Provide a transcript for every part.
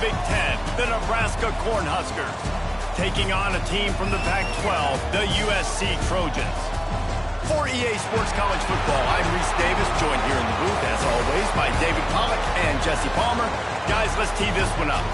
Big Ten, the Nebraska Cornhuskers, taking on a team from the Pac-12, the USC Trojans. For EA Sports College Football, I'm Reese Davis, joined here in the booth, as always, by David Pollock and Jesse Palmer. Guys, let's tee this one up.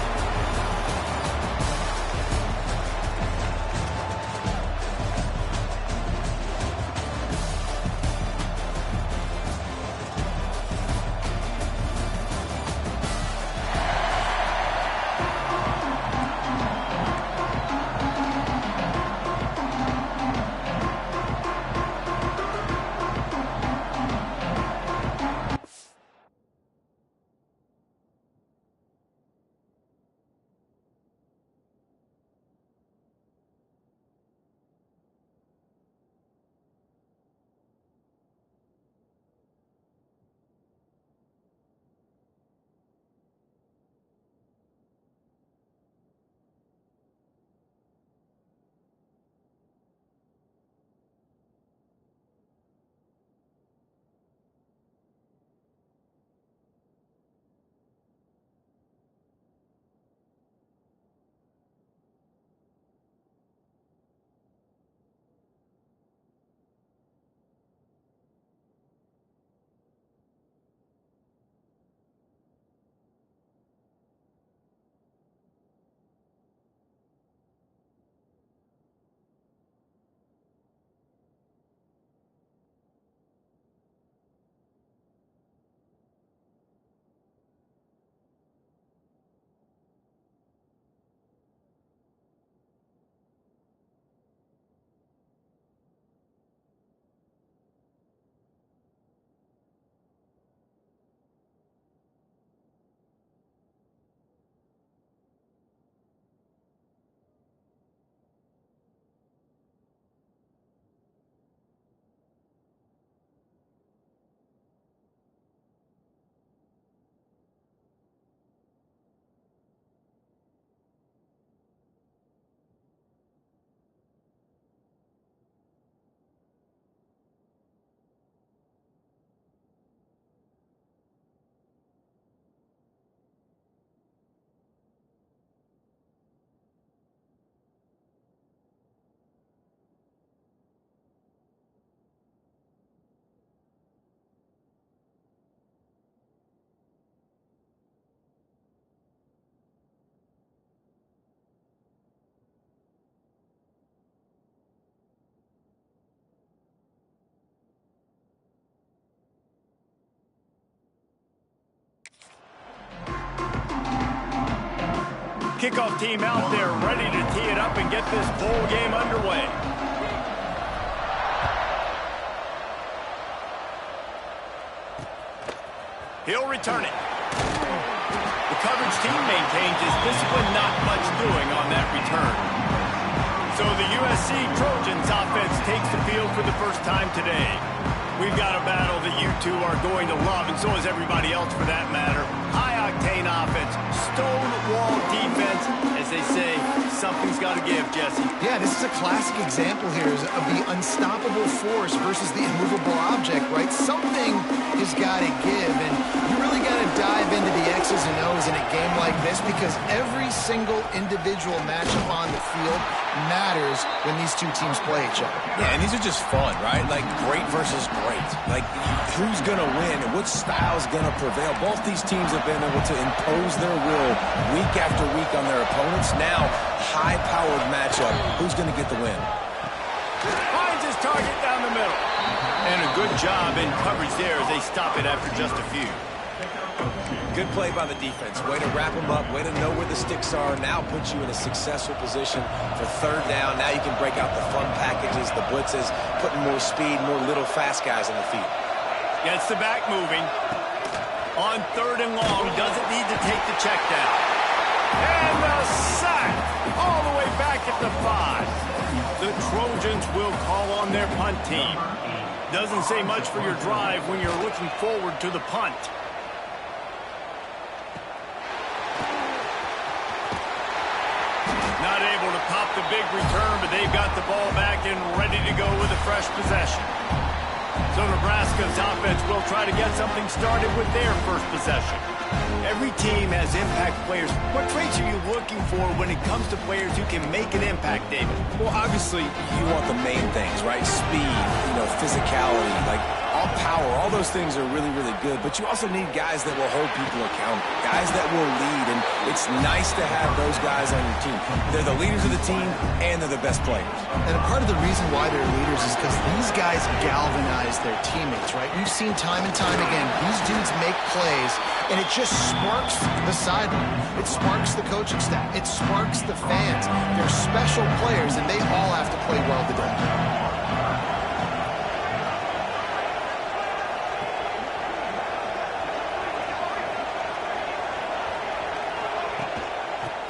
Kickoff team out there ready to tee it up and get this bowl game underway. He'll return it. The coverage team maintains his discipline, not much doing on that return. So the USC Trojans offense takes the field for the first time today. We've got a battle that you two are going to love, and so is everybody else for that matter. High-octane offense, stone-wall defense. As they say, something's got to give, Jesse. Yeah, this is a classic example here of the unstoppable force versus the immovable object, right? Something has got to give, and you really got to dive into the X's and O's in a game like this because every single individual matchup on the field matters when these two teams play each other. Yeah, and these are just fun, right? Like great versus great. Like who's going to win and which style's going to prevail. Both these teams have been able to impose their will week after week on their opponents. Now, high-powered matchup. Who's going to get the win? Finds his target down the middle. And a good job in coverage there as they stop it after just a few. Good play by the defense. Way to wrap them up. Way to know where the sticks are. Now puts you in a successful position for third down. Now you can break out the fun packages, the blitzes, putting more speed, more little fast guys on the field. Gets the back moving. On third and long, doesn't need to take the check down. And the sack all the way back at the 5. The Trojans will call on their punt team. Doesn't say much for your drive when you're looking forward to the punt. Not able to pop the big return, but they've got the ball back and ready to go with a fresh possession. So Nebraska's offense will try to get something started with their first possession. Every team has impact players. What traits are you looking for when it comes to players who can make an impact, David? Well, obviously, you want the main things, right? Speed, physicality, like all power. All those things are really, really good. But you also need guys that will hold people accountable, guys that will lead. And it's nice to have those guys on your team. They're the leaders of the team, and they're the best players. And a part of the reason why they're leaders is because these guys galvanize their teammates, right? We've seen time and time again, these dudes make plays, and it just sparks the sideline. It sparks the coaching staff. It sparks the fans. They're special players, and they all have to play well today.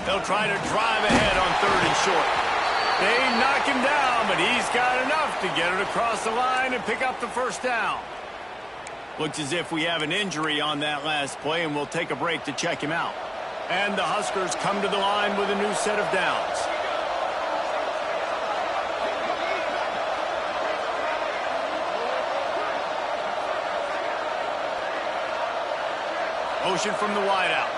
They'll try to drive ahead on 3rd and short. They knock him down, but he's got enough to get it across the line and pick up the first down. Looks as if we have an injury on that last play, and we'll take a break to check him out. And the Huskers come to the line with a new set of downs. Motion from the wideout.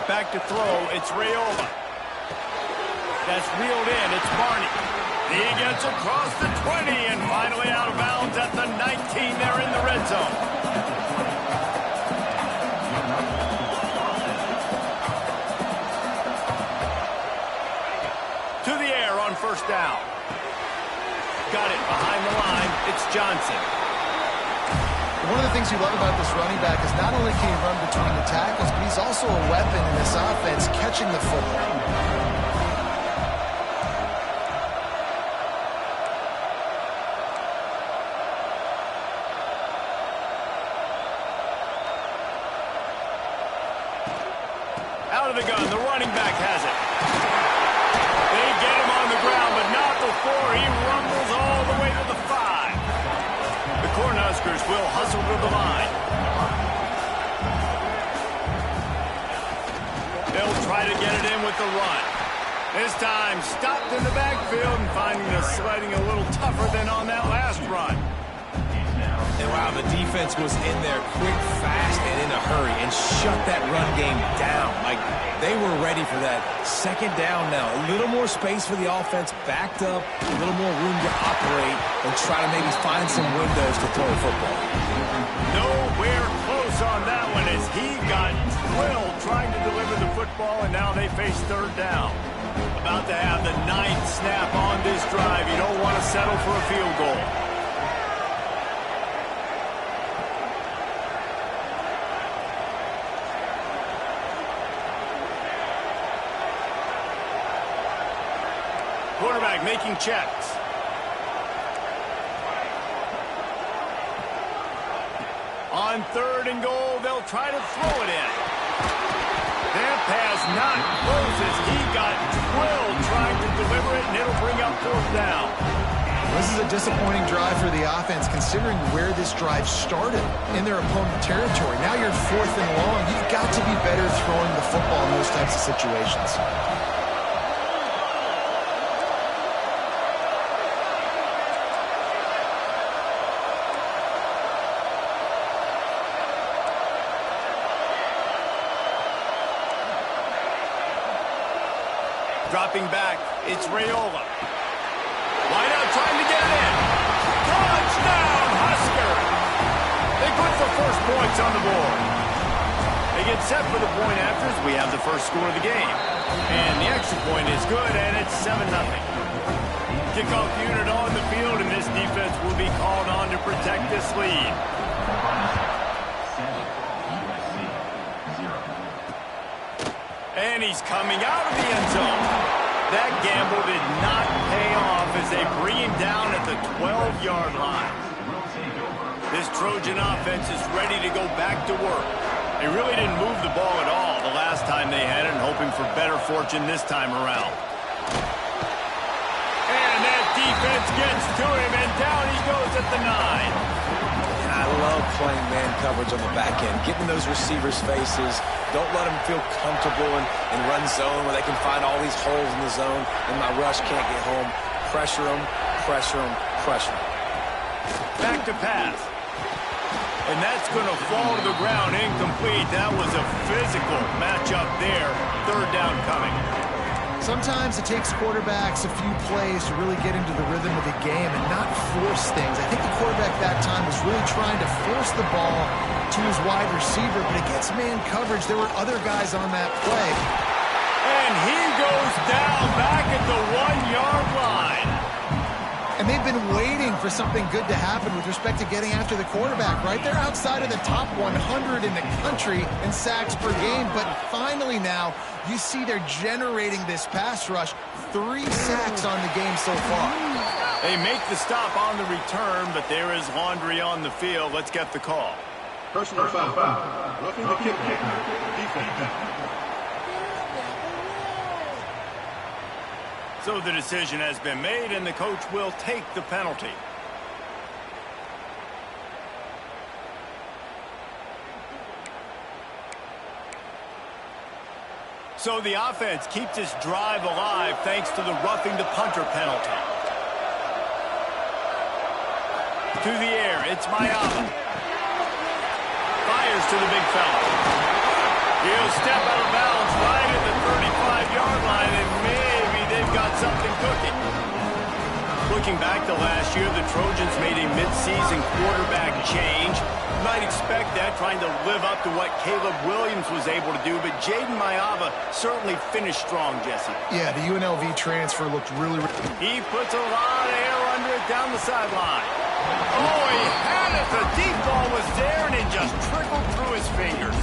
Back to throw, it's Raiola. That's reeled in, it's Barney. He gets across the 20 and finally out of bounds at the 19. They're in the red zone. To the air on 1st down. Got it behind the line, it's Johnson. One of the things you love about this running back is not only can he run between the tackles, but he's also a weapon in this offense catching the football. Out of the gun, the running back has it. They get him on the ground, but not before he rumbles all the way to the 5. The Cornhuskers will hustle to the line. They'll try to get it in with the run. This time, stopped in the backfield and finding the sledding a little tougher than on that last run. And wow, the defense was in there quick, fast, and in a hurry and shut that run game down. Like, they were ready for that 2nd down now. A little more space for the offense, backed up, a little more room to operate and try to maybe find some windows to throw a football. Nowhere close on that one as he got drilled trying to deliver the football, and now they face 3rd down. About to have the 9th snap on this drive. You don't want to settle for a field goal. Quarterback making checks. On 3rd and goal, they'll try to throw it in. That pass not close as he got drilled trying to deliver it, and it'll bring up 4th down. This is a disappointing drive for the offense considering where this drive started in their opponent territory. Now you're 4th and long. You've got to be better throwing the football in those types of situations. Dropping back, it's Raiola. Wide out trying to get it in. Touchdown, Husker! They put the first points on the board. They get set for the point after as we have the first score of the game. And the extra point is good, and it's 7-0. Kickoff unit on the field, and this defense will be called on to protect this lead. And he's coming out of the end zone. That gamble did not pay off as they bring him down at the 12-yard line. This Trojan offense is ready to go back to work. They really didn't move the ball at all the last time they had it, and hoping for better fortune this time around. And that defense gets to him, and down he goes at the 9. I love playing man coverage on the back end, getting those receivers' faces. Don't let them feel comfortable in run zone where they can find all these holes in the zone and my rush can't get home. Pressure them, pressure them, pressure them. Back to pass. And that's going to fall to the ground incomplete. That was a physical matchup there. Third down coming. Sometimes it takes quarterbacks a few plays to really get into the rhythm of the game and not force things. I think the quarterback that time was really trying to force the ball to his wide receiver, but against man coverage, there were other guys on that play. And he goes down back at the 1-yard line. And they've been waiting for something good to happen with respect to getting after the quarterback, right? They're outside of the top 100 in the country in sacks per game, but finally now you see they're generating this pass rush. 3 sacks on the game so far. They make the stop on the return, but there is laundry on the field. Let's get the call. Personal foul. Roughing the kicker. Defense. So the decision has been made, and the coach will take the penalty. So the offense keeps its drive alive thanks to the roughing the punter penalty. To the air, it's Mayava. Fires to the big fella. He'll step out of bounds right at the 35-yard line, and maybe they've got something cooking. Looking back to last year, the Trojans made a midseason quarterback change. You might expect that, trying to live up to what Caleb Williams was able to do, but Jaden Mayava certainly finished strong, Jesse. Yeah, the UNLV transfer looked really... He puts a lot of air under it down the sideline. Oh, he had it! The deep ball was there, and it just trickled through his fingers.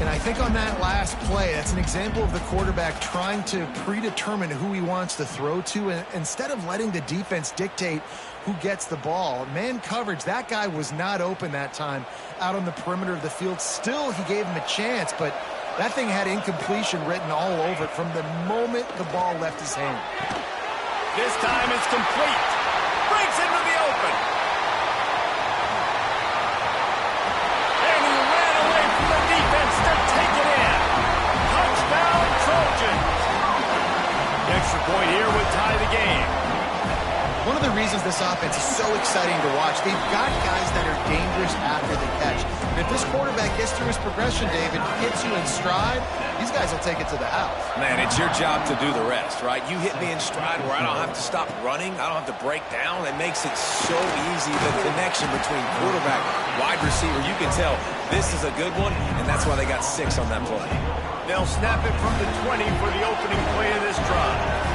And I think on that last play, that's an example of the quarterback trying to predetermine who he wants to throw to, and instead of letting the defense dictate who gets the ball. Man coverage, that guy was not open that time out on the perimeter of the field. Still, he gave him a chance, but that thing had incompletion written all over it from the moment the ball left his hand. This time it's complete. Breaks into the open. And he ran away from the defense to take it in. Touchdown, Trojans. The extra point here would tie the game. One of the reasons this offense is so exciting to watch, they've got guys that are dangerous after the catch. And if this quarterback gets through his progression, David, hits you in stride, these guys will take it to the house. Man, it's your job to do the rest, right? You hit me in stride where I don't have to stop running. I don't have to break down. It makes it so easy, the connection between quarterback, wide receiver. You can tell this is a good one, and that's why they got 6 on that play. They'll snap it from the 20 for the opening play of this drive.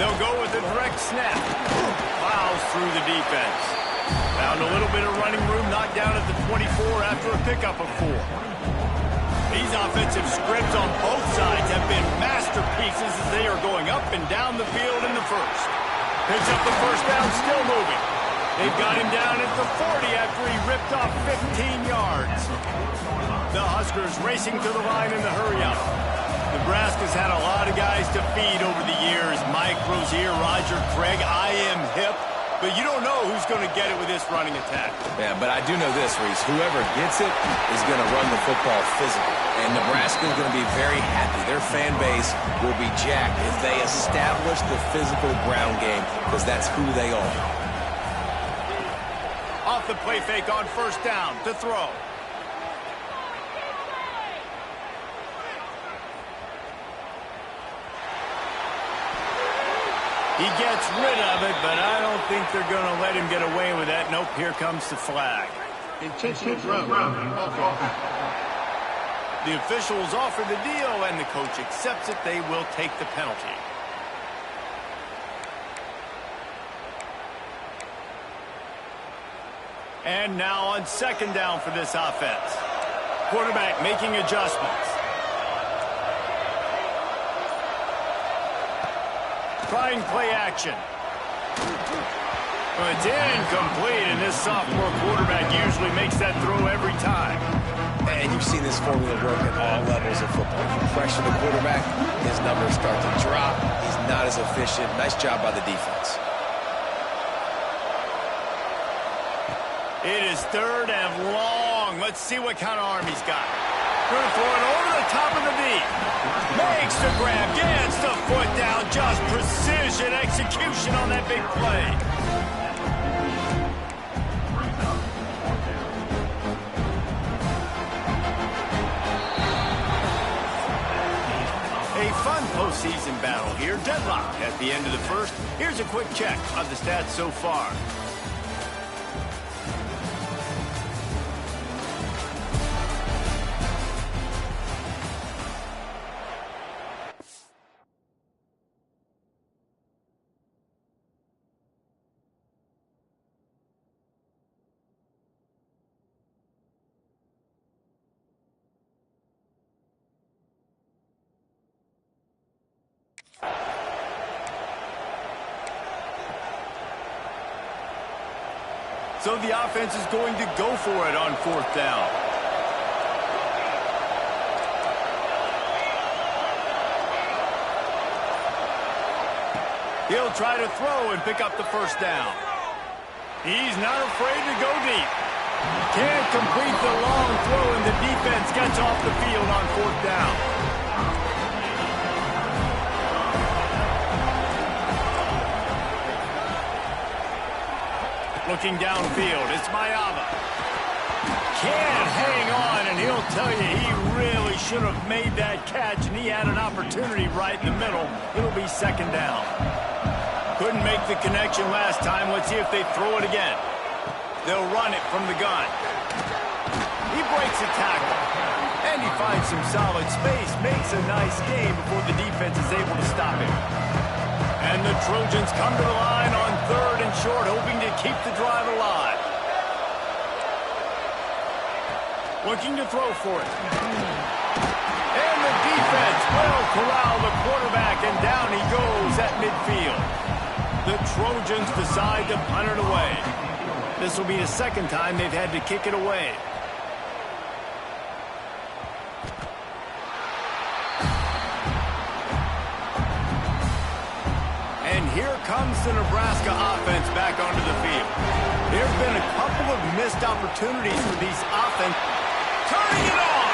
They'll go with a direct snap. Plows through the defense. Found a little bit of running room, knocked down at the 24 after a pickup of 4. These offensive scripts on both sides have been masterpieces as they are going up and down the field in the first. Picks up the first down, still moving. They've got him down at the 40 after he ripped off 15 yards. The Huskers racing to the line in the hurry-up. Nebraska's had a lot of guys to feed over the years. Mike Rozier, Roger Craig, I am hip. But you don't know who's going to get it with this running attack. Yeah, but I do know this, Reese. Whoever gets it is going to run the football physical. And Nebraska is going to be very happy. Their fan base will be jacked if they establish the physical ground game, because that's who they are. Off the play fake on first down to throw. He gets rid of it, but I don't think they're going to let him get away with that. Nope, here comes the flag. Intentional ground. The officials offer the deal, and the coach accepts it. They will take the penalty. And now on second down for this offense. Quarterback making adjustments. Trying play action. Well, it's incomplete, and this sophomore quarterback usually makes that throw every time. And you've seen this formula work at all levels of football. You pressure the quarterback, his numbers start to drop. He's not as efficient. Nice job by the defense. It is third and long. Let's see what kind of arm he's got. Going to throw it over the top of the knee. Makes the grab, gets the foot down. Just precision execution on that big play. A fun postseason battle here. Deadlock at the end of the first. Here's a quick check of the stats so far. So the offense is going to go for it on fourth down. He'll try to throw and pick up the first down. He's not afraid to go deep. Can't complete the long throw, and the defense gets off the field on fourth down. Looking downfield, it's Mayava. Can't hang on, and he'll tell you he really should have made that catch, and he had an opportunity right in the middle. It'll be second down. Couldn't make the connection last time. Let's see if they throw it again. They'll run it from the gun. He breaks a tackle, and he finds some solid space, makes a nice game before the defense is able to stop him. And the Trojans come to the line on third and short, hoping to keep the drive alive. Looking to throw for it. And the defense will corral the quarterback, and down he goes at midfield. The Trojans decide to punt it away. This will be the second time they've had to kick it away. Here comes the Nebraska offense back onto the field. There have been a couple of missed opportunities for these offense. Turning it on!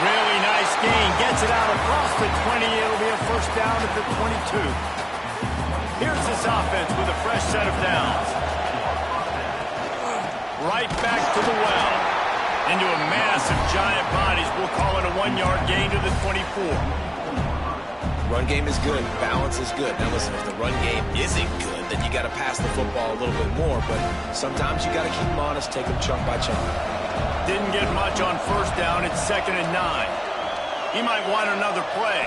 Really nice gain. Gets it out across the 20. It'll be a first down at the 22. Here's this offense with a fresh set of downs. Right back to the well. Into a mass of giant bodies. We'll call it a 1-yard gain to the 24. Run game is good. Balance is good. Now listen, if the run game isn't good, then you got to pass the football a little bit more. But sometimes you got to keep them honest, take them chunk by chunk. Didn't get much on first down. It's 2nd and 9. He might want another play.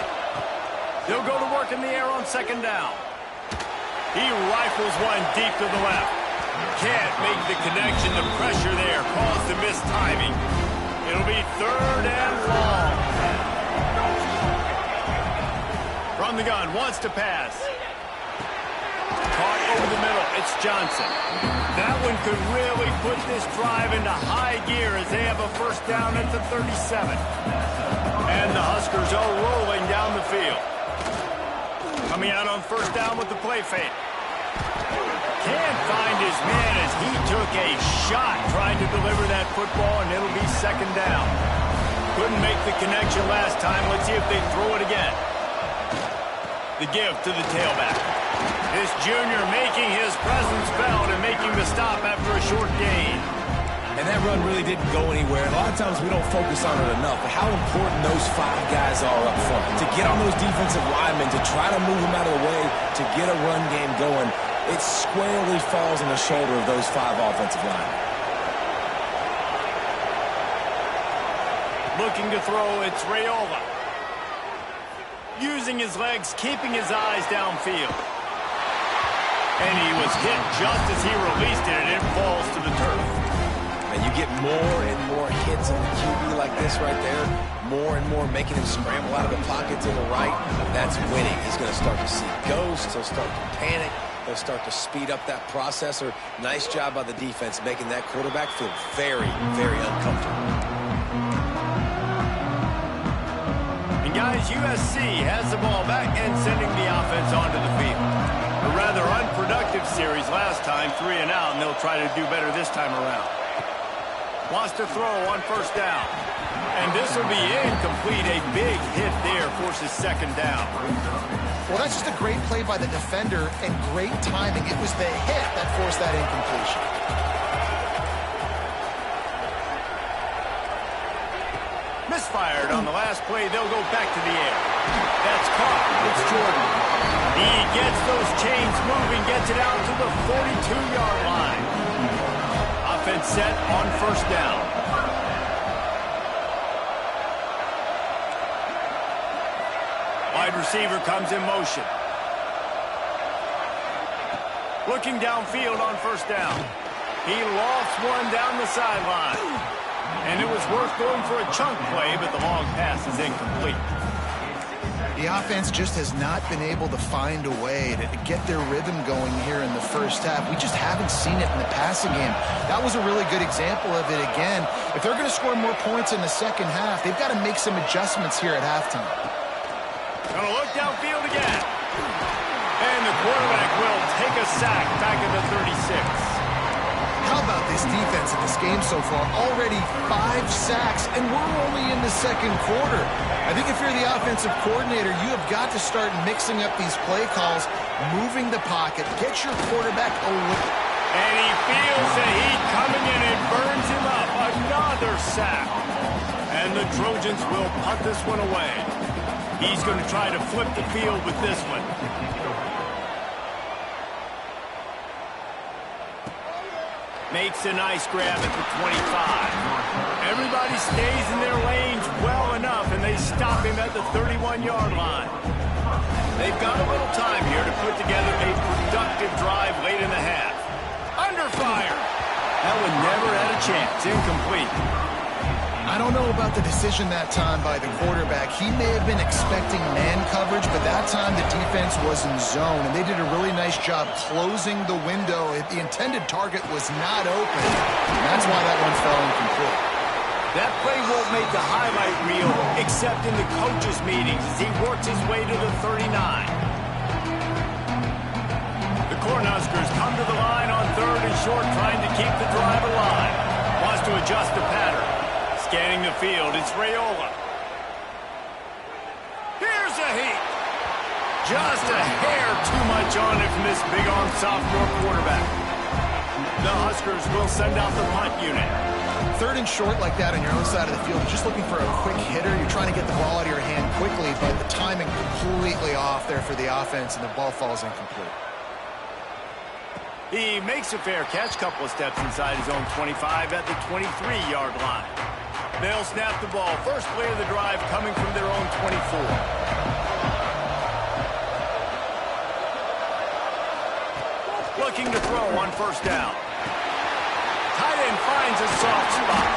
They'll go to work in the air on 2nd down. He rifles one deep to the left. Can't make the connection. The pressure there caused the missed timing. It'll be 3rd and long. From the gun, wants to pass. Caught over the middle, it's Johnson. That one could really put this drive into high gear as they have a first down at the 37. And the Huskers are rolling down the field. Coming out on first down with the play fake. Can't find his man as he took a shot trying to deliver that football, and it'll be 2nd down. Couldn't make the connection last time. Let's see if they throw it again. The give to the tailback. This junior making his presence felt and making the stop after a short gain. And that run really didn't go anywhere. A lot of times we don't focus on it enough, but how important those 5 guys are up front. To get on those defensive linemen, to try to move them out of the way, to get a run game going, it squarely falls on the shoulder of those 5 offensive linemen. Looking to throw, it's Raiola. Using his legs, keeping his eyes downfield. And he was hit just as he released it, and it falls to the turf. And you get more and more hits on the QB like this right there, more and more making him scramble out of the pocket to the right. That's winning. He's going to start to see ghosts. He'll start to panic. He'll start to speed up that processor. Nice job by the defense making that quarterback feel very, very uncomfortable. Guys, USC has the ball back and sending the offense onto the field. A rather unproductive series last time, 3 and out, and they'll try to do better this time around. Wants to throw on first down. And this will be incomplete. A big hit there forces 2nd down. Well, that's just a great play by the defender and great timing. It was the hit that forced that incompletion. Misfired on the last play. They'll go back to the air. That's gets those chains moving, gets it out to the 42-yard line. Offense set on first down. Wide receiver comes in motion. Looking downfield on first down. He lofts one down the sideline. And it was worth going for a chunk play, but the long pass is incomplete. The offense just has not been able to find a way to get their rhythm going here in the first half. We just haven't seen it in the passing game. That was a really good example of it again. If they're going to score more points in the second half, they've got to make some adjustments here at halftime. Gonna look downfield again. And the quarterback will take a sack back at the 36. How about this defense in this game so far? Already 5 sacks, and we're only in the second quarter. I think if you're the offensive coordinator, you have got to start mixing up these play calls, moving the pocket, get your quarterback away. And he feels the heat coming in and burns him up. Another sack. And the Trojans will punt this one away. He's going to try to flip the field with this one. Makes a nice grab at the 25. Everybody stays in their lanes well enough, and they stop him at the 31-yard line. They've got a little time here to put together a productive drive late in the half. Under fire. That one never had a chance. Incomplete. I don't know about the decision that time by the quarterback. He may have been expecting man coverage, but that time the defense was in zone, and they did a really nice job closing the window. The intended target was not open, and that's why that one fell incomplete. That play won't make the highlight reel, except in the coaches' meetings as he works his way to the 39. The Cornhuskers come to the line on 3rd and short, trying to keep the drive alive. Wants to adjust the pattern. Scanning the field, it's Raiola. Here's a heat. Just a hair too much on it from this big-arm sophomore quarterback. The Huskers will send out the punt unit. 3rd and short like that on your own side of the field, you're just looking for a quick hitter. You're trying to get the ball out of your hand quickly, but the timing completely off there for the offense, and the ball falls incomplete. He makes a fair catch, couple of steps inside his own 25 at the 23-yard line. They'll snap the ball. First play of the drive coming from their own 24. Looking to throw on first down. Tight end finds a soft spot.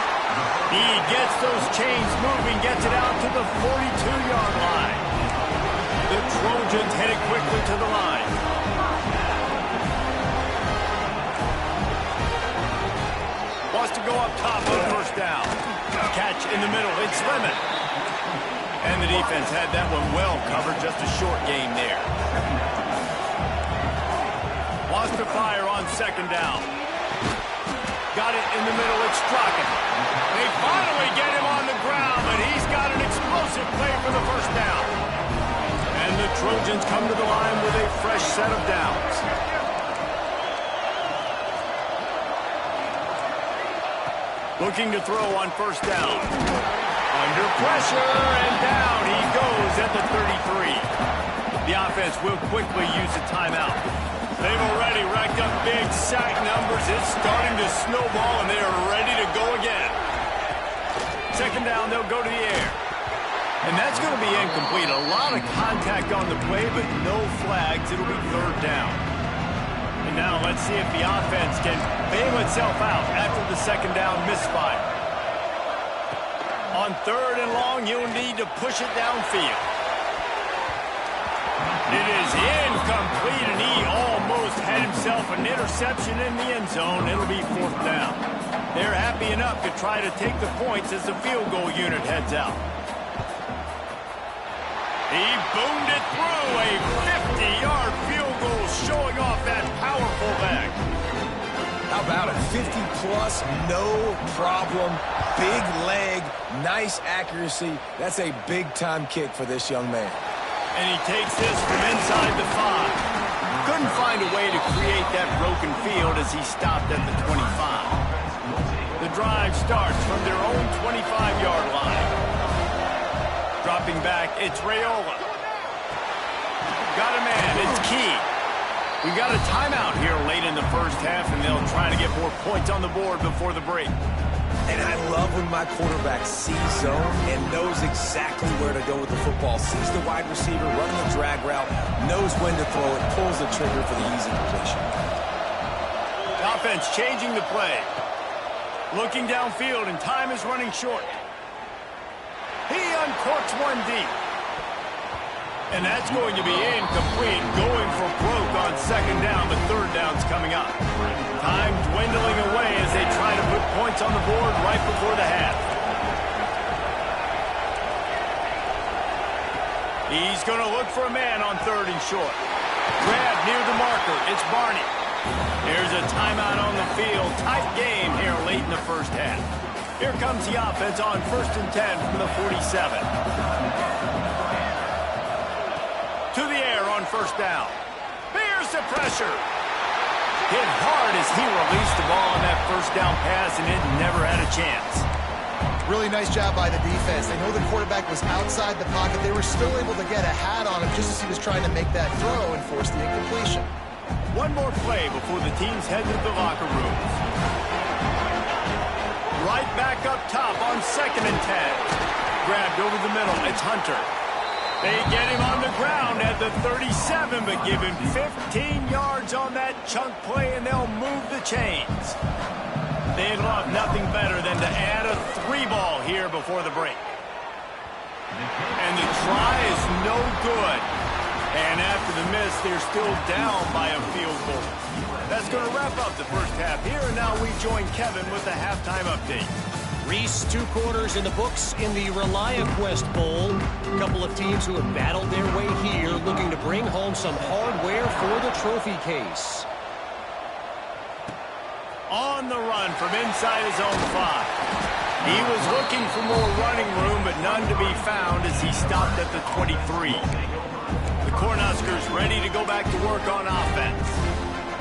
He gets those chains moving, gets it out to the 42-yard line. The Trojans headed quickly to the line. Wants to go up top on first down. Catch in the middle, it's Lemon. And the defense had that one well covered, just a short game there. Wants to fire on second down. Got it in the middle, it's Strachan. They finally get him on the ground, but he's got an explosive play for the first down. And the Trojans come to the line with a fresh set of downs. Looking to throw on first down. Under pressure, and down he goes at the 33. The offense will quickly use a timeout. They've already racked up big sack numbers. It's starting to snowball, and they are ready to go again. Second down, they'll go to the air. And that's going to be incomplete. A lot of contact on the play, but no flags. It'll be 3rd down. And now let's see if the offense can bail itself out after the second down misfire. On 3rd and long, you'll need to push it downfield. It is incomplete, and he almost had himself an interception in the end zone. It'll be 4th down. They're happy enough to try to take the points as the field goal unit heads out. He boomed it through, a 50-yard field goal, showing off that powerful leg. How about it? 50-plus, no problem. Big leg, nice accuracy. That's a big-time kick for this young man. And he takes this from inside the 5. Couldn't find a way to create that broken field as he stopped at the 25. The drive starts from their own 25-yard line. Dropping back, it's Raiola. Got a man. It's key. We got a timeout here late in the first half, and they'll try to get more points on the board before the break. And I love when my quarterback sees zone and knows exactly where to go with the football. Sees the wide receiver running the drag route, knows when to throw it, pulls the trigger for the easy completion. Offense changing the play. Looking downfield, and time is running short. He uncorks one deep. And that's going to be incomplete. Going for broke on second down, but third down's coming up. Time dwindling away as they try to put points on the board right before the half. He's going to look for a man on third and short. Grab near the marker. It's Barney. There's a timeout on the field. Tight game here late in the first half. Here comes the offense on 1st and 10 from the 47. To the air on first down. Here's the pressure. Hit hard as he released the ball on that first down pass, and it never had a chance. Really nice job by the defense. They know the quarterback was outside the pocket. They were still able to get a hat on him just as he was trying to make that throw and force the incompletion. One more play before the teams head to the locker rooms. Right back up top on 2nd and 10. Grabbed over the middle. It's Hunter. They get him on the ground at the 37, but give him 15 yards on that chunk play, and they'll move the chains. They'd love nothing better than to add a 3-ball here before the break. And the try is no good. And after the miss, they're still down by a field goal. That's going to wrap up the first half here, and now we join Kevin with the halftime update. Reese, 2 quarters in the books in the ReliaQuest Bowl. A couple of teams who have battled their way here, looking to bring home some hardware for the trophy case. On the run from inside his own 5. He was looking for more running room, but none to be found as he stopped at the 23. The Cornhuskers ready to go back to work on offense.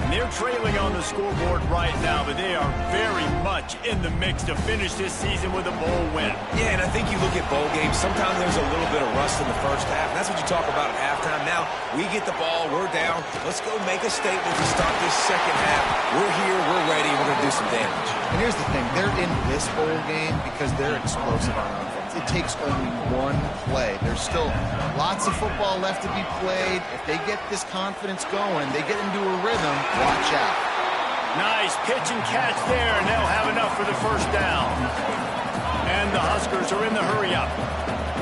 And they're trailing on the scoreboard right now, but they are very much in the mix to finish this season with a bowl win. Yeah, and I think you look at bowl games, sometimes there's a little bit of rust in the first half, and that's what you talk about at halftime. Now, we get the ball, we're down. Let's go make a statement to start this second half. We're here, we're ready, we're going to do some damage. And here's the thing. They're in this bowl game because they're explosive on offense. It takes only one play. There's still lots of football left to be played. If they get this confidence going, they get into a rhythm, watch out. Nice pitch and catch there, and they'll have enough for the first down. And the Huskers are in the hurry-up.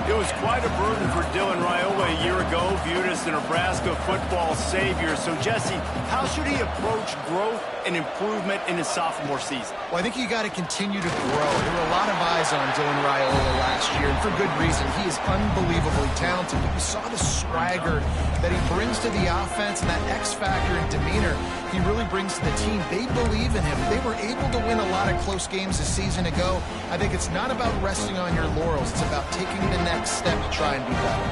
It was quite a burden for Dylan Raiola a year ago, viewed as the Nebraska football savior. So, Jesse, how should he approach growth and improvement in his sophomore season? Well, I think you got to continue to grow. There were a lot of eyes on Dylan Raiola last year, and for good reason. He is unbelievably talented, but you saw the swagger that he brings to the offense and that X factor and demeanor he really brings to the team. They believe in him. They were able to win a lot of close games a season ago. I think it's not about resting on your laurels. It's about taking the next step to try and be better.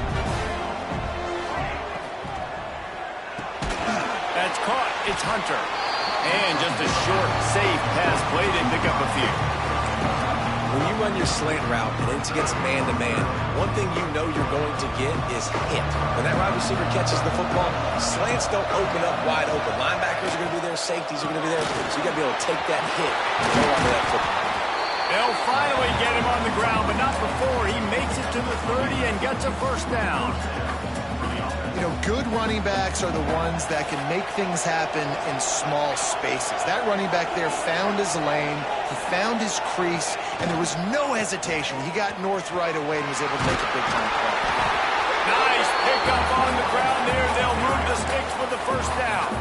That's caught. It's Hunter. And just a short, safe pass play. They pick up a few. When you run your slant route and it's against man-to-man, one thing you know you're going to get is hit. When that wide receiver catches the football, slants don't open up wide open. Linebackers are going to be there, safeties are going to be there, so you got to be able to take that hit and go onto that football. They'll finally get him on the ground, but not before he makes it to the 30 and gets a first down. You know, good running backs are the ones that can make things happen in small spaces. That running back there found his lane, he found his crease, and there was no hesitation. He got north right away and was able to make a big-time play. Nice pickup on the ground there. They'll move the sticks with the first down.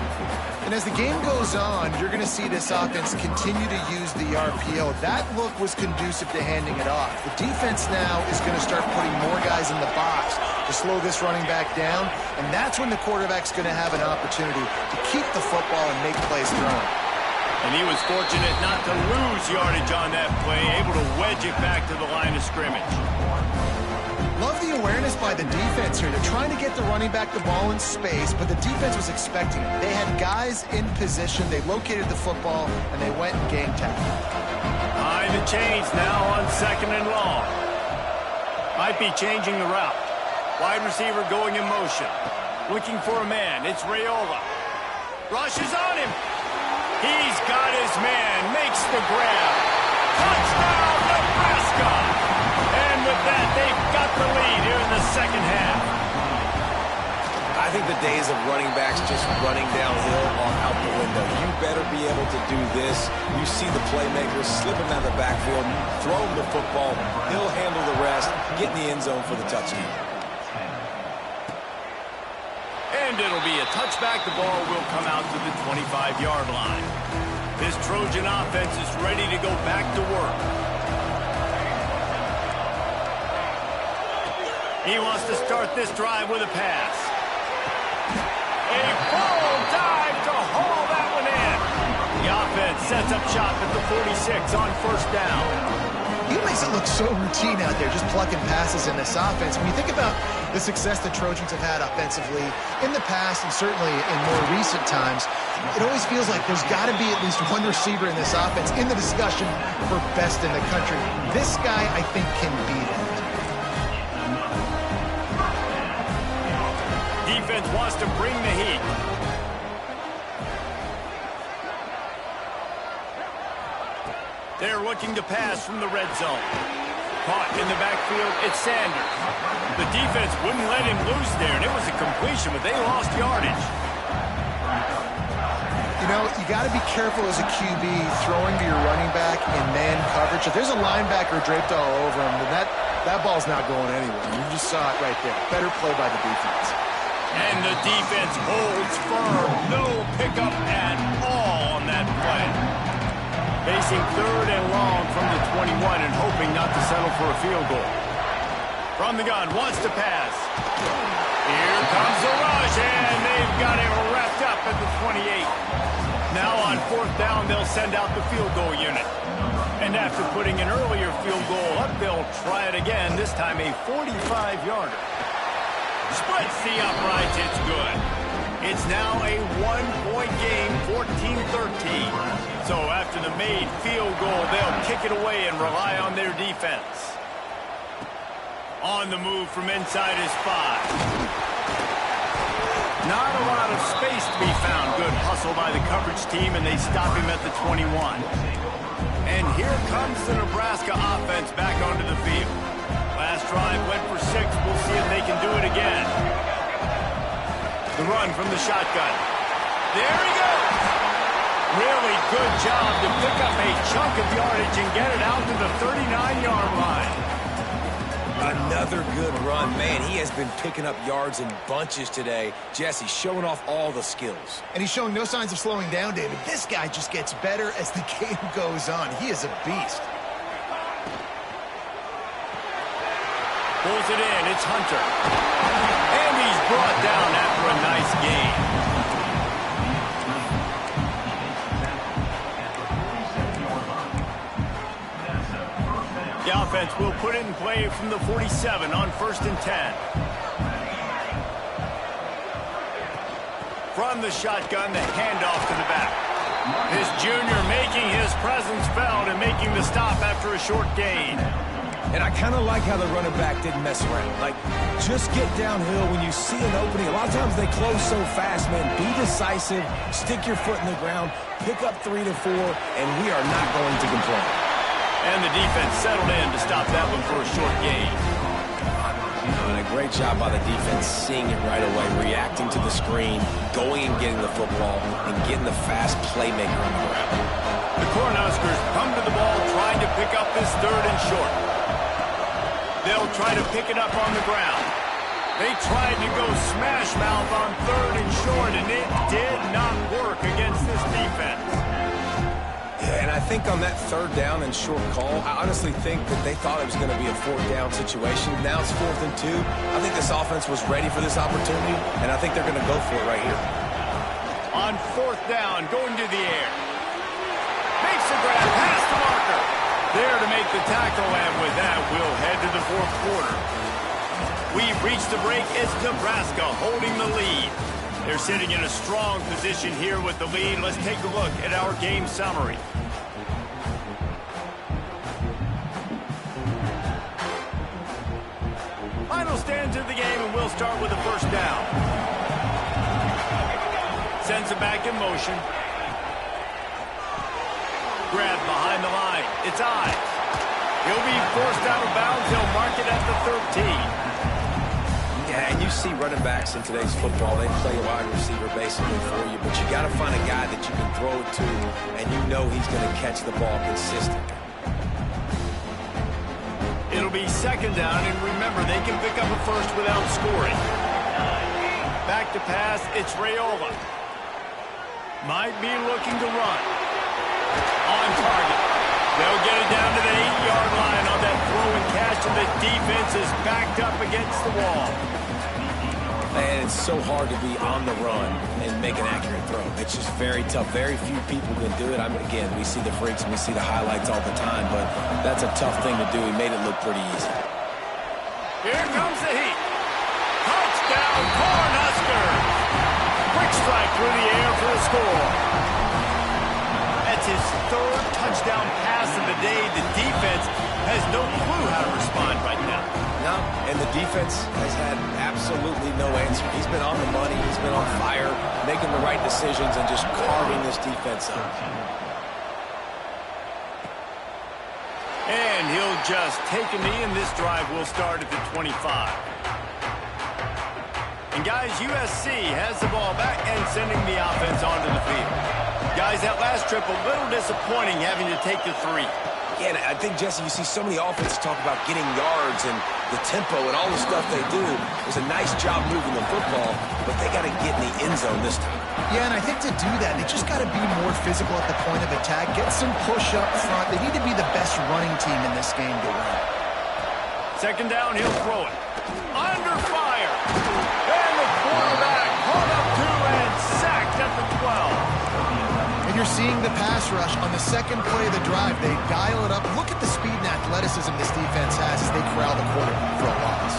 And as the game goes on, you're going to see this offense continue to use the RPO. That look was conducive to handing it off. The defense now is going to start putting more guys in the box to slow this running back down, and that's when the quarterback's going to have an opportunity to keep the football and make plays throwing. And he was fortunate not to lose yardage on that play, able to wedge it back to the line of scrimmage. Love the awareness by the defense here. They're trying to get the running back the ball in space, but the defense was expecting it. They had guys in position, they located the football, and they went and gang tackled. Behind the chains now on 2nd and long. Might be changing the route. Wide receiver going in motion. Looking for a man. It's Raiola. Rushes on him. He's got his man. Makes the grab. Touchdown, Nebraska! And with that, they've got the lead here in the second half. I think the days of running backs just running downhill are out the window. You better be able to do this. You see the playmakers slipping out of the backfield, throw him the football. He'll handle the rest, get in the end zone for the touchdown. And it'll be a touchback. The ball will come out to the 25-yard line. This Trojan offense is ready to go back to work. He wants to start this drive with a pass. A full dive to haul that one in. The offense sets up shop at the 46 on first down. He makes it look so routine out there, just plucking passes in this offense. When you think about the success the Trojans have had offensively in the past and certainly in more recent times, it always feels like there's got to be at least one receiver in this offense in the discussion for best in the country. This guy, I think, can be that. Defense wants to bring the heat. They're looking to pass from the red zone. Caught in the backfield, it's Sanders. The defense wouldn't let him loose there, and it was a completion, but they lost yardage. You know, you got to be careful as a QB throwing to your running back in man coverage. If there's a linebacker draped all over him, then that ball's not going anywhere. You just saw it right there. Better play by the defense. And the defense holds firm. No pickup at all on that play. Facing third and long from the 21 and hoping not to settle for a field goal. From the gun, wants to pass. Here comes the rush, and they've got it wrapped up at the 28. Now on fourth down, they'll send out the field goal unit. And after putting an earlier field goal up, they'll try it again, this time a 45-yarder. Splits the uprights, it's good. It's now a one-point game, 14-13. So after the made field goal, they'll kick it away and rely on their defense. On the move from inside his 5. Not a lot of space to be found. Good hustle by the coverage team, and they stop him at the 21. And here comes the Nebraska offense back onto the field. Last drive went for 6. We'll see if they can do it again. The run from the shotgun. There he goes. Really good job to pick up a chunk of yardage and get it out to the 39-yard line. Another good run. Man, he has been picking up yards in bunches today. Jesse showing off all the skills. And he's showing no signs of slowing down, David. This guy just gets better as the game goes on. He is a beast. Pulls it in. It's Hunter. And he's brought down after a nice gain. The offense will put it in play from the 47 on 1st and 10. From the shotgun, the handoff to the back. This junior making his presence felt and making the stop after a short gain. And I kind of like how the running back didn't mess around. Like, just get downhill when you see an opening. A lot of times they close so fast, man. Be decisive, stick your foot in the ground, pick up 3 to 4, and we are not going to complain. And the defense settled in to stop that one for a short gain. And a great job by the defense seeing it right away, reacting to the screen, going and getting the football, and getting the fast playmaker on the ground. The Cornhuskers come to the ball trying to pick up this 3rd and short. They'll try to pick it up on the ground. They tried to go smash mouth on 3rd and short, and it did not work against this defense. Yeah, and I think on that 3rd down and short call, I honestly think that they thought it was going to be a 4th down situation. Now it's 4th and 2. I think this offense was ready for this opportunity, and I think they're going to go for it right here. On 4th down, going to the air. Makes the grab, past the marker. There to make the tackle, and with that, we'll head to the 4th quarter. We've reached the break. It's Nebraska holding the lead. They're sitting in a strong position here with the lead. Let's take a look at our game summary. Final stands of the game, and we'll start with the 1st down. Sends it back in motion. Grab behind the line. It's Ives. He'll be forced out of bounds. They'll mark it at the 13. Yeah, and you see running backs in today's football, they play a wide receiver basically for you, but you got to find a guy that you can throw it to, and you know he's going to catch the ball consistently. It'll be second down, and remember, they can pick up a first without scoring. Back to pass, it's Raiola. Might be looking to run. On target. They'll get it down to the 8-yard line on that throw and catch, and the defense is backed up against the wall. And it's so hard to be on the run and make an accurate throw. It's just very tough. Very few people can do it. Again, we see the freaks and we see the highlights all the time, but that's a tough thing to do. He made it look pretty easy. Here comes the heat. Touchdown, Cornhuskers! Quick strike through the air for the score. That's his third touchdown pass of the day. The defense has no clue how to respond right now. No, and the defense has had absolutely no answer. He's been on the money. He's been on fire, making the right decisions and just carving this defense up. And he'll just take a knee, and this drive will start at the 25. And guys, USC has the ball back and sending the offense onto the field. Guys, that last trip a little disappointing having to take the 3. Yeah, and I think, Jesse, you see so many offenses talk about getting yards and the tempo and all the stuff they do. It's a nice job moving the football, but they got to get in the end zone this time. Yeah, and I think to do that, they just got to be more physical at the point of attack, get some push up front. They need to be the best running team in this game to win. Second down, he'll throw it. Under fire. And the quarterback caught up to and sacked at the 12. And you're seeing the pass rush on the second play of the drive. They dial it up. Look at the speed and athleticism this defense has as they corral the quarterback for a loss.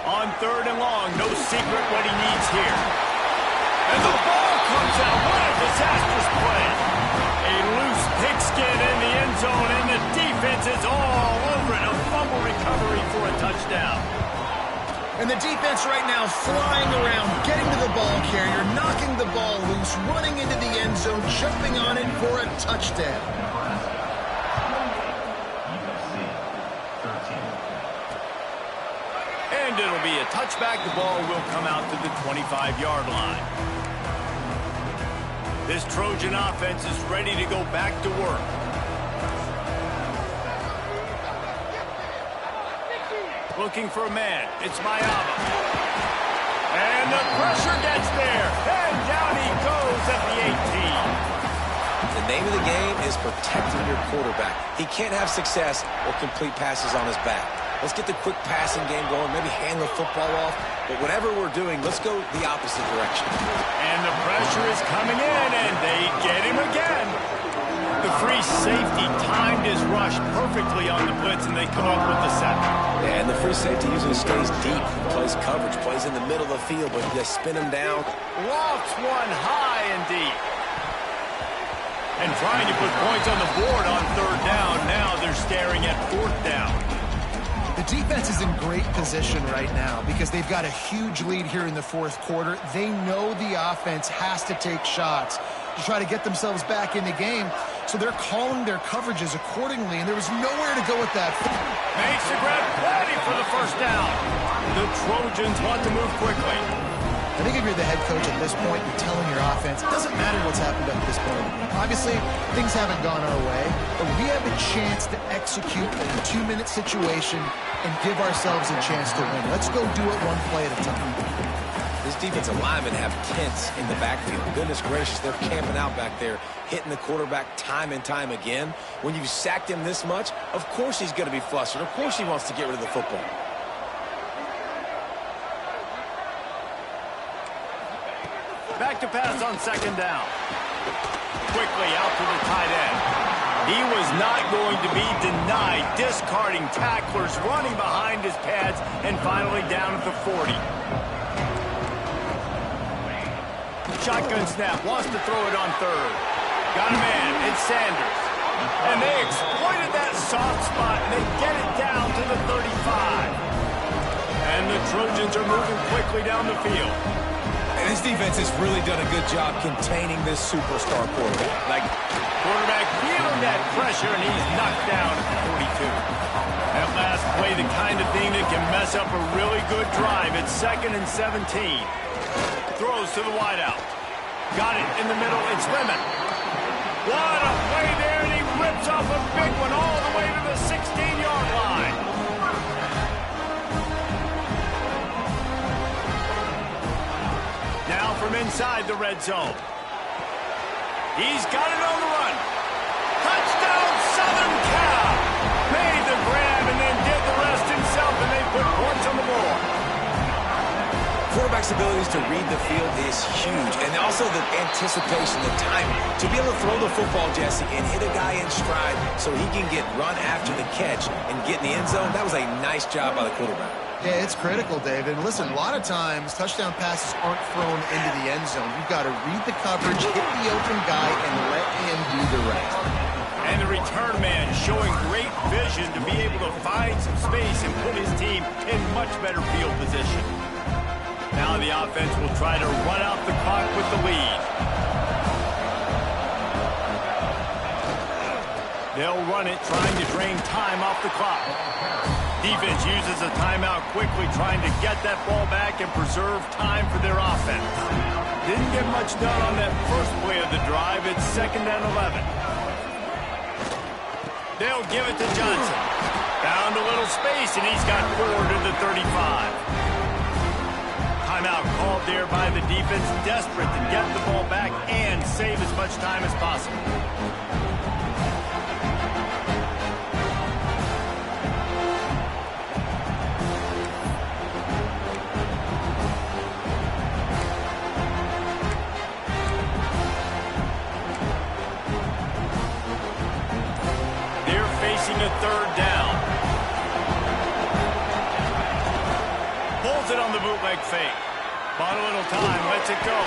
On third and long, no secret what he needs here. And the ball comes out. What a disastrous play. A loose pigskin in the end zone, and the defense is all over it. A fumble recovery for a touchdown. And the defense right now flying around, getting to the ball carrier, knocking the ball loose, running into the end zone, jumping on it for a touchdown. And it'll be a touchback. The ball will come out to the 25-yard line. This Trojan offense is ready to go back to work. Looking for a man. It's Mayaba. And the pressure gets there. And down he goes at the 18. The name of the game is protecting your quarterback. He can't have success or complete passes on his back. Let's get the quick passing game going, maybe hand the football off. But whatever we're doing, let's go the opposite direction. And the pressure is coming in, and they get him again. The free safety timed his rush perfectly on the blitz, and they come up with the sack. Yeah, and the free safety usually stays deep, plays coverage, plays in the middle of the field, but they spin him down. Lofts one high and deep. And trying to put points on the board on third down. Now they're staring at fourth down. The defense is in great position right now because they've got a huge lead here in the fourth quarter. They know the offense has to take shots to try to get themselves back in the game. So they're calling their coverages accordingly, and there was nowhere to go with that. Makes the grab plenty for the first down. The Trojans want to move quickly. I think if you're the head coach at this point, you're telling your offense, it doesn't matter what's happened up to this point. Obviously, things haven't gone our way, but we have a chance to execute in a 2-minute situation and give ourselves a chance to win. Let's go do it one play at a time. This defensive linemen have tents in the backfield. Goodness gracious, they're camping out back there, hitting the quarterback time and time again. When you've sacked him this much, of course he's going to be flustered. Of course he wants to get rid of the football. Back to pass on second down. Quickly out to the tight end. He was not going to be denied, discarding tacklers, running behind his pads, and finally down at the 40. Shotgun snap, wants to throw it on third. Got a man, it's Sanders. And they exploited that soft spot, and they get it down to the 35. And the Trojans are moving quickly down the field. And this defense has really done a good job containing this superstar quarterback. Quarterback feeling that pressure, and he's knocked down at 42. That last play, the kind of thing that can mess up a really good drive. It's 2nd and 17. Throws to the wideout. Got it in the middle. It's Lemon. What a play there, and he rips off a big one all the way to the 16-yard line. Now from inside the red zone. He's got it on the run. Touchdown, Southern Cal. Made the grab and then did the rest himself, and they put points on the board. Quarterback's abilities to read the field is huge, and also the anticipation, the timing. To be able to throw the football, Jesse, and hit a guy in stride so he can get run after the catch and get in the end zone, that was a nice job by the quarterback. Yeah, it's critical, David. And listen, a lot of times touchdown passes aren't thrown into the end zone. You've got to read the coverage, hit the open guy, and let him do the rest. And the return man showing great vision to be able to find some space and put his team in much better field position. Now the offense will try to run out the clock with the lead. They'll run it, trying to drain time off the clock. Defense uses a timeout quickly, trying to get that ball back and preserve time for their offense. Didn't get much done on that first play of the drive. It's 2nd and 11. They'll give it to Johnson. Found a little space, and he's got forward to the 35. Timeout called there by the defense, desperate to get the ball back and save as much time as possible. A 3rd down. Pulls it on the bootleg fake. Bought a little time, lets it go.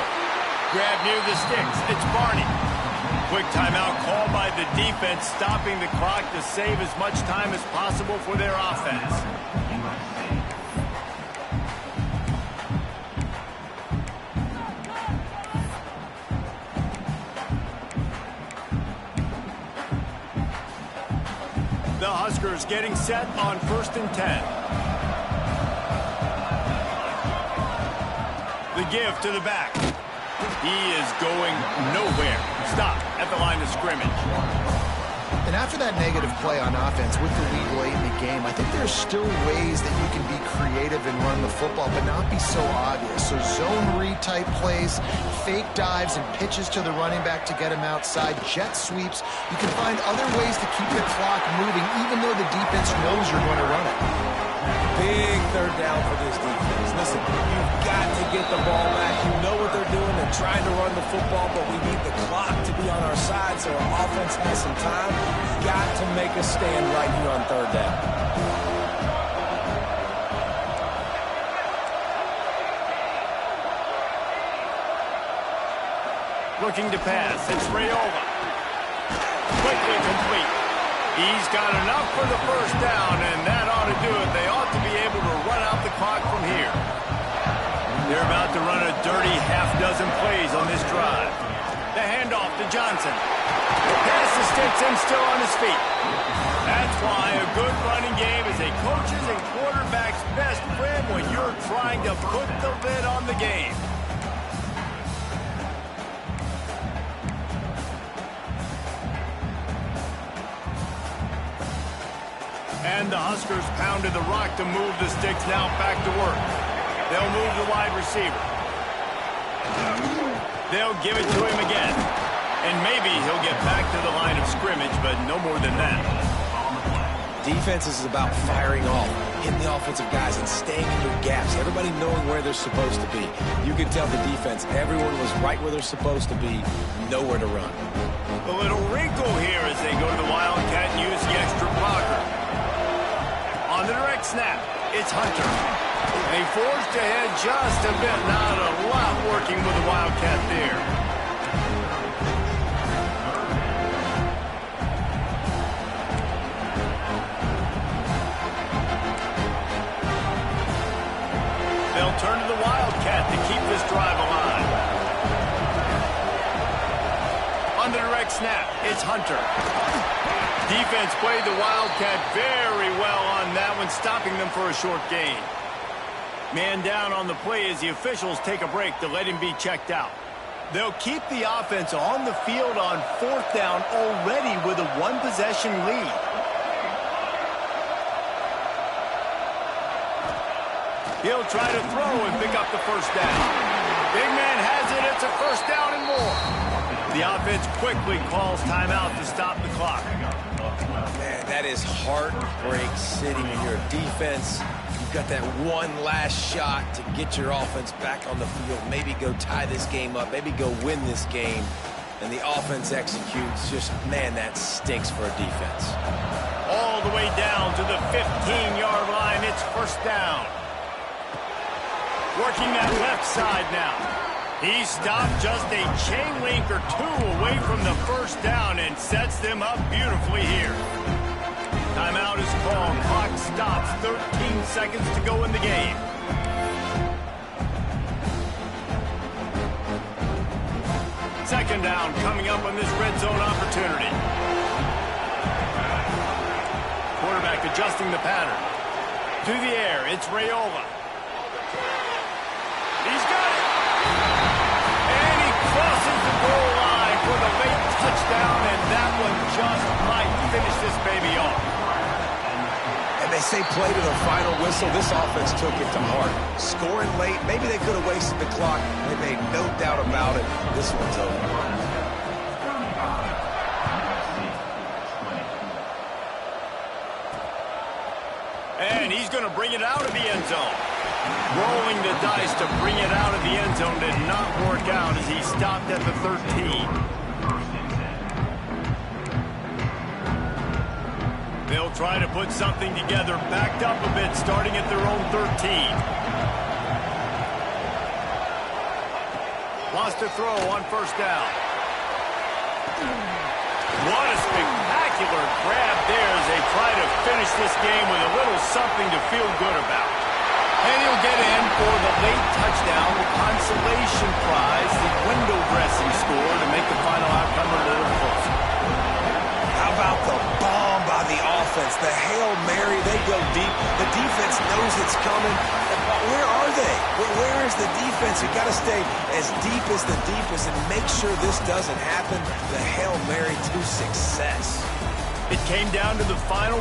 Grab near the sticks. It's Barney. Quick timeout called by the defense, stopping the clock to save as much time as possible for their offense. The Huskers getting set on 1st and 10. The give to the back. He is going nowhere. Stop at the line of scrimmage. And after that negative play on offense with the lead late in the game, I think there's still ways that you can be creative and run the football, but not be so obvious. So zone read type plays, fake dives and pitches to the running back to get him outside, jet sweeps. You can find other ways to keep the clock moving, even though the defense knows you're going to run it. Big 3rd down for this defense. Listen, you've got to get the ball back. You know what they're doing. They're trying to run the football, but we need the clock to be on our side so our offense has some time. You've got to make a stand right here on 3rd down. Looking to pass. It's Raiola. Quickly complete. He's got enough for the 1st down, and that ought to do it. They ought to be able to run out the clock from here. They're about to run a dirty half-dozen plays on this drive. The handoff to Johnson. Pass the sticks and still on his feet. That's why a good running game is a coach's and quarterback's best friend when you're trying to put the lid on the game. And the Huskers pounded the rock to move the sticks, now back to work. They'll move the wide receiver. They'll give it to him again. And maybe he'll get back to the line of scrimmage, but no more than that. Defense is about firing off, hitting the offensive guys, and staying in your gaps. Everybody knowing where they're supposed to be. You can tell the defense, everyone was right where they're supposed to be, nowhere to run. A little wrinkle here as they go to the Wildcat and use the extra blocker. On the direct snap, it's Hunter. They forged ahead just a bit. Not a lot working with the Wildcat there. turn to the Wildcat to keep this drive alive. On the direct snap, it's Hunter. Defense played the Wildcat very well on that one, stopping them for a short gain. Man down on the play as the officials take a break to let him be checked out. They'll keep the offense on the field on 4th down already with a one-possession lead. He'll try to throw and pick up the first down. Big man has it. It's a first down and more. The offense quickly calls timeout to stop the clock. Man, that is heartbreak city when you're a defense. You've got that one last shot to get your offense back on the field, maybe go tie this game up, maybe go win this game, and the offense executes. Just, man, that stinks for a defense. All the way down to the 15-yard line. It's first down. Working that left side now. He stopped just a chain link or two away from the first down and sets them up beautifully here. Timeout is called. Clock stops. 13 seconds to go in the game. Second down coming up on this red zone opportunity. Quarterback adjusting the pattern. To the air, it's Raiola. He's got it. And he crosses the goal line for the late touchdown, and that one just might finish this baby off. And they say play to the final whistle. This offense took it to heart. Scoring late, maybe they could have wasted the clock. They made no doubt about it. This one's over. And he's going to bring it out of the end zone. Rolling the dice to bring it out of the end zone did not work out as he stopped at the 13. They'll try to put something together, backed up a bit, starting at their own 13. Wants to throw on first down. What a spectacular grab there as they try to finish this game with a little something to feel good about. And he'll get in for the late touchdown, the consolation prize, the window dressing score to make the final outcome a little closer. How about the bomb by the offense? The Hail Mary, they go deep. The defense knows it's coming. Where are they? Where is the defense? You've got to stay as deep as the deepest and make sure this doesn't happen. The Hail Mary to success. It came down to the final